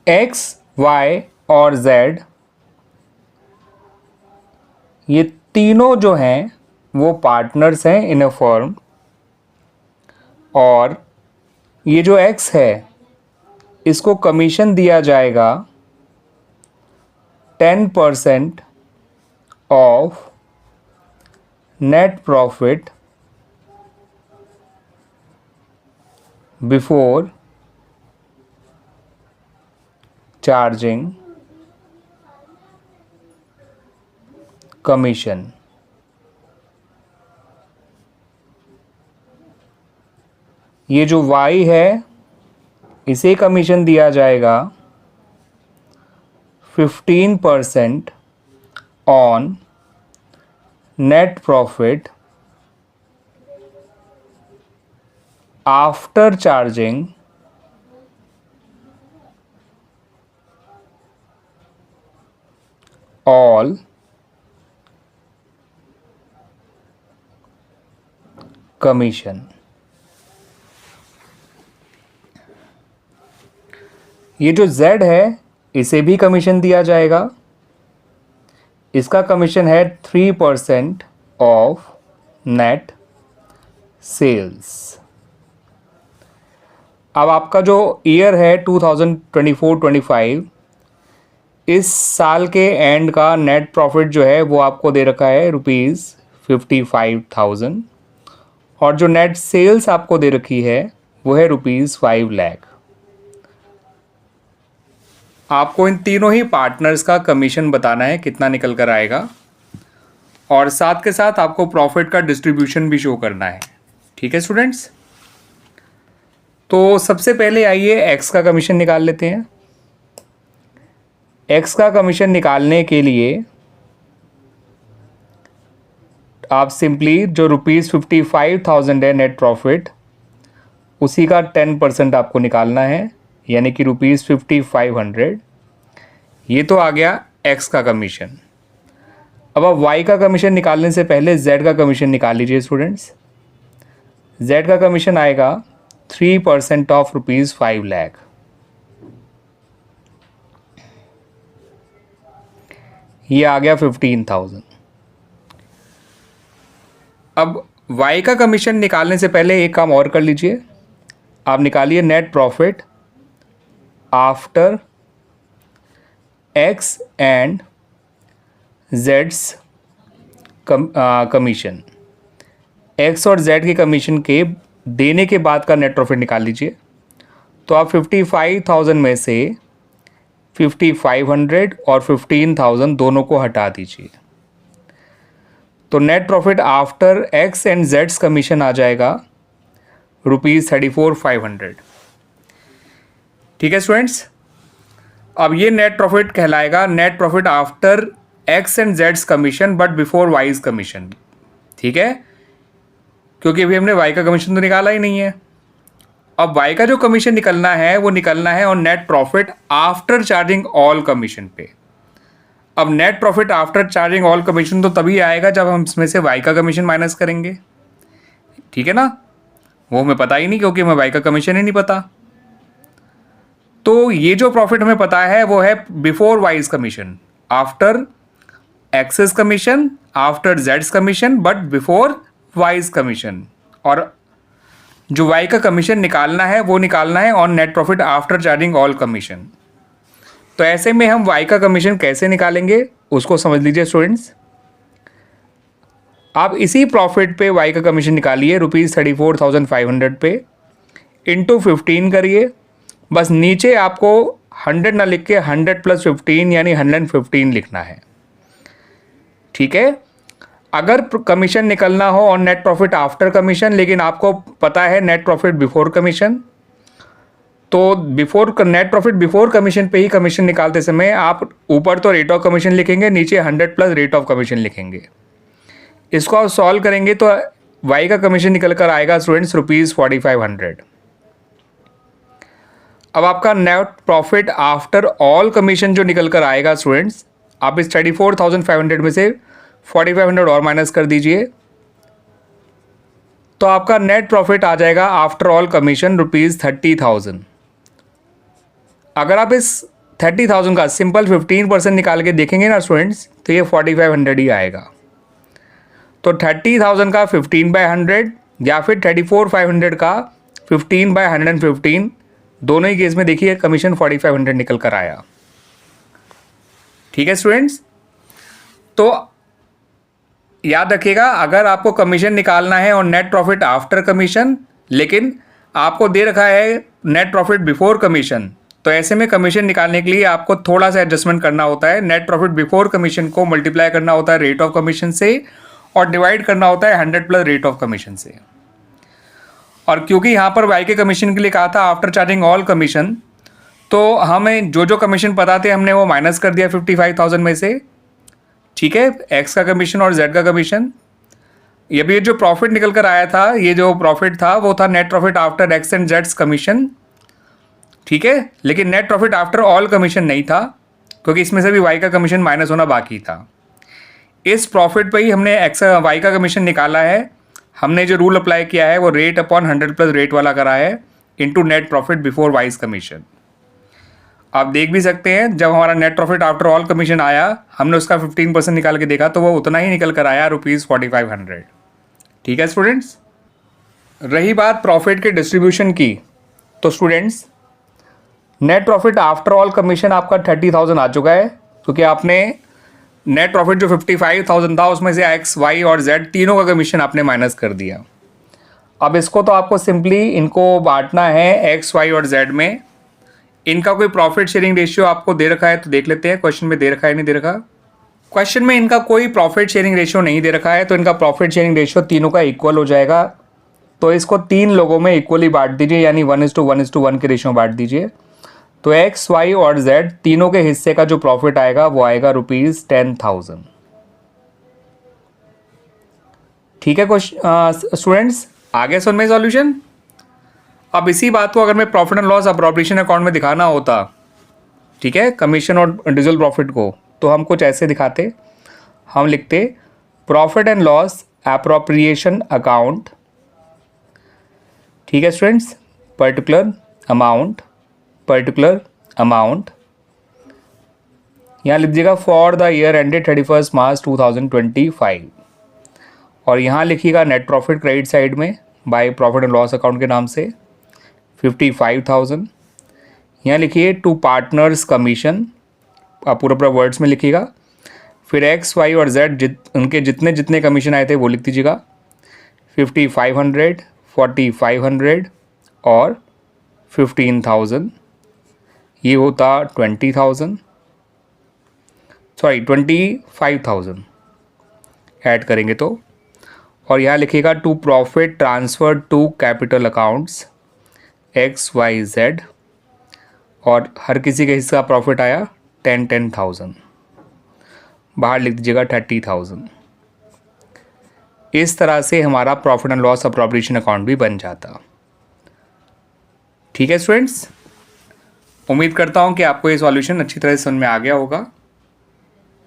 X, Y और Z ये तीनों जो हैं वो पार्टनर्स हैं इन अ फर्म, और ये जो एक्स है इसको कमीशन दिया जाएगा 10% of net profit before charging commission. ये जो y है इसे कमीशन दिया जाएगा 15% on net profit after charging all commission. ये जो Z है इसे भी कमीशन दिया जाएगा, इसका कमीशन है 3% ऑफ नेट सेल्स। अब आपका जो ईयर है 2024-25, इस साल के एंड का नेट प्रॉफिट जो है वो आपको दे रखा है ₹55,000, और जो नेट सेल्स आपको दे रखी है वो है ₹5 लाख। आपको इन तीनों ही पार्टनर्स का कमीशन बताना है कितना निकल कर आएगा, और साथ के साथ आपको प्रॉफिट का डिस्ट्रीब्यूशन भी शो करना है। ठीक है स्टूडेंट्स, तो सबसे पहले आइए एक्स का कमीशन निकाल लेते हैं। एक्स का कमीशन निकालने के लिए आप सिंपली जो ₹55,000 है नेट प्रॉफिट, उसी का 10% आपको निकालना है, यानी कि ₹5500। ये तो आ गया एक्स का कमीशन। अब आप वाई का कमीशन निकालने से पहले जेड का कमीशन निकाल लीजिए स्टूडेंट्स। जेड का कमीशन आएगा 3% ऑफ ₹5 लाख। ये आ गया 15,000। अब वाई का कमीशन निकालने से पहले एक काम और कर लीजिए, आप निकालिए net profit after X and जेड्स कमीशन। एक्स और जेड के कमीशन के देने के बाद का नेट प्रॉफिट निकाल लीजिए। तो आप 55,000 में से 5500 और 15,000 दोनों को हटा दीजिए, तो net profit after X and जेड्स कमीशन आ जाएगा ₹34,500। ठीक है स्टूडेंट्स, अब ये नेट प्रॉफिट कहलाएगा net profit after X and जेड्स commission but before Y's commission. ठीक है, क्योंकि अभी हमने वाई का कमीशन तो निकाला ही नहीं है। अब वाई का जो कमीशन निकलना है वो निकलना है on net profit after charging all commission पे। अब net profit after charging all commission तो तभी आएगा जब हम इसमें से वाई का कमीशन माइनस करेंगे। ठीक है ना, वो हमें पता ही नहीं क्योंकि हमें वाई का कमीशन ही नहीं पता। तो ये जो प्रॉफिट हमें पता है वो है before Y's commission, after X's commission, after जेड्स commission but before Y's commission. और जो वाई का कमीशन निकालना है वो निकालना है on net profit after charging all commission. तो ऐसे में हम वाई का कमीशन कैसे निकालेंगे उसको समझ लीजिए स्टूडेंट्स। आप इसी प्रॉफिट पे वाई का कमीशन निकालिए ₹34,500 पे, इंटू 15 करिए। बस नीचे आपको 100 ना लिख के 100 + 15 यानी 115 लिखना है। ठीक है, अगर कमीशन निकलना हो on net profit after commission लेकिन आपको पता है नेट प्रॉफिट बिफोर कमीशन, तो before net profit before commission पे ही कमीशन निकालते समय आप ऊपर तो रेट ऑफ कमीशन लिखेंगे, नीचे 100 + रेट ऑफ कमीशन लिखेंगे। इसको आप सॉल्व करेंगे तो वाई का कमीशन निकल कर आएगा स्टूडेंट्स ₹4500। अब आपका net profit after all commission जो निकल कर आएगा स्टूडेंट्स, आप इस 34,500 में से 4500 और माइनस कर दीजिए, तो आपका नेट प्रॉफिट आ जाएगा आफ्टर ऑल कमीशन ₹30,000। अगर आप इस 30,000 का सिंपल 15% निकाल के देखेंगे ना स्टूडेंट्स, तो ये 4500 ही आएगा। तो 30,000 का 15/100 या फिर 34,500 का 15/115, दोनों ही केस में देखिए कमीशन 4500 निकल कर आया। ठीक है स्टूडेंट्स, तो याद रखिएगा अगर आपको कमीशन निकालना है और नेट प्रॉफिट आफ्टर कमीशन, लेकिन आपको दे रखा है नेट प्रॉफिट बिफोर कमीशन, तो ऐसे में कमीशन निकालने के लिए आपको थोड़ा सा एडजस्टमेंट करना होता है। नेट प्रॉफिट बिफोर कमीशन को मल्टीप्लाई करना होता है रेट ऑफ कमीशन से और डिवाइड करना होता है 100 प्लस रेट ऑफ कमीशन से। और क्योंकि यहाँ पर वाई के कमीशन के लिए कहा था आफ्टर चार्जिंग ऑल कमीशन, तो हमें जो जो कमीशन पता थे हमने वो माइनस कर दिया 55,000 में से। ठीक है, एक्स का कमीशन और जेड का कमीशन। ये भी जो प्रॉफिट निकल कर आया था, ये जो प्रॉफिट था वो था net profit after X and जेड्स कमीशन। ठीक है, लेकिन net profit after all commission नहीं था क्योंकि इसमें से भी वाई का कमीशन माइनस होना बाकी था। इस प्रॉफिट पे ही हमने एक्स वाई का कमीशन निकाला है। हमने जो रूल अप्लाई किया है वो रेट अपॉन 100 प्लस रेट वाला करा है into net profit before Y's commission. आप देख भी सकते हैं जब हमारा net profit after all commission आया, हमने उसका 15% निकाल के देखा तो वो उतना ही निकल कर आया ₹4500। ठीक है स्टूडेंट्स, रही बात प्रॉफिट के डिस्ट्रीब्यूशन की, तो students net profit after all commission आपका 30,000 आ चुका है क्योंकि आपने नेट प्रॉफिट जो 55,000 था उसमें से एक्स वाई और जेड तीनों का कमीशन आपने माइनस कर दिया। अब इसको तो आपको सिंपली इनको बांटना है एक्स वाई और जेड में। इनका कोई प्रॉफिट शेयरिंग रेशियो आपको दे रखा है तो देख लेते हैं क्वेश्चन में दे रखा है नहीं दे रखा। क्वेश्चन में इनका कोई प्रॉफिट शेयरिंग रेशियो नहीं दे रखा है, तो इनका प्रॉफिट शेयरिंग रेशियो तीनों का इक्वल हो जाएगा। तो इसको 3 लोगों में इक्वली बांट दीजिए, यानी 1:1:1 के रेशियो बांट दीजिए। तो एक्स वाई और जेड तीनों के हिस्से का जो प्रॉफिट आएगा वो आएगा ₹10,000। ठीक है स्टूडेंट्स, आगे सुन में सॉल्यूशन। अब इसी बात को अगर मैं profit and loss appropriation account में दिखाना होता, ठीक है, कमीशन और इंडिविजुअल प्रॉफिट को, तो हम कुछ ऐसे दिखाते। हम लिखते profit and loss appropriation account. ठीक है स्टूडेंट्स, पर्टिकुलर अमाउंट यहाँ लिख दीजिएगा फॉर द ईयर एंडेड 31 मार्च 2025, और यहाँ लिखिएगा नेट प्रॉफिट क्रेडिट साइड में by profit and loss account के नाम से 55,000। यहाँ लिखिए टू पार्टनर्स कमीशन, आप पूरा वर्ड्स में लिखिएगा। फिर एक्स वाई और जेड उनके जितने जितने कमीशन आए थे वो लिख दीजिएगा 5500, 4500 और 15,000। ये होता 25,000 ऐड करेंगे तो। और यहाँ लिखिएगा to profit transfer to capital accounts X Y Z, और हर किसी के हिस्सा प्रॉफिट आया 10,000। बाहर लिख दीजिएगा 30,000। इस तरह से हमारा profit and loss appropriation account भी बन जाता। ठीक है स्टूडेंट्स, उम्मीद करता हूँ कि आपको ये सॉल्यूशन अच्छी तरह से समझ में आ गया होगा।